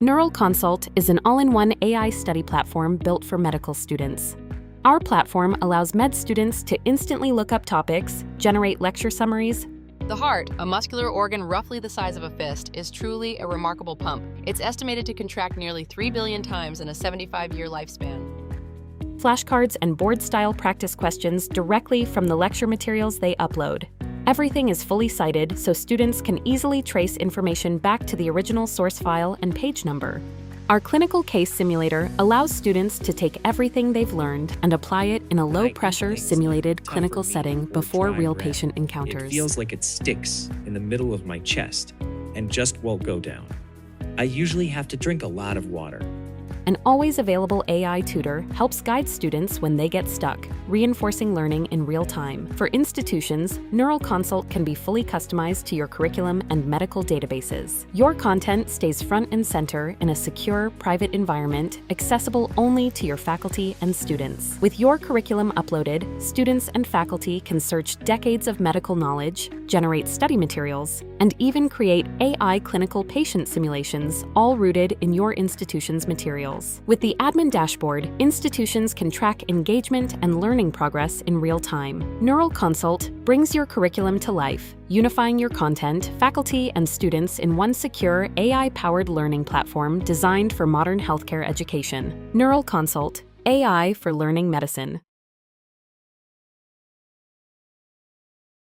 Neural Consult is an all-in-one AI study platform built for medical students. Our platform allows med students to instantly look up topics, generate lecture summaries. The heart, a muscular organ roughly the size of a fist, is truly a remarkable pump. It's estimated to contract nearly 3 billion times in a 75-year lifespan. Flashcards and board-style practice questions directly from the lecture materials they upload. Everything is fully cited, so students can easily trace information back to the original source file and page number. Our clinical case simulator allows students to take everything they've learned and apply it in a low-pressure, simulated clinical setting before real patient encounters. It feels like it sticks in the middle of my chest and just won't go down. I usually have to drink a lot of water. An always available AI tutor helps guide students when they get stuck, reinforcing learning in real time. For institutions, Neural Consult can be fully customized to your curriculum and medical databases. Your content stays front and center in a secure, private environment, accessible only to your faculty and students. With your curriculum uploaded, students and faculty can search decades of medical knowledge, generate study materials, and even create AI clinical patient simulations, all rooted in your institution's materials. With the admin dashboard, institutions can track engagement and learning progress in real time. Neural Consult brings your curriculum to life, unifying your content, faculty, and students in one secure, AI-powered learning platform designed for modern healthcare education. Neural Consult, AI for learning medicine.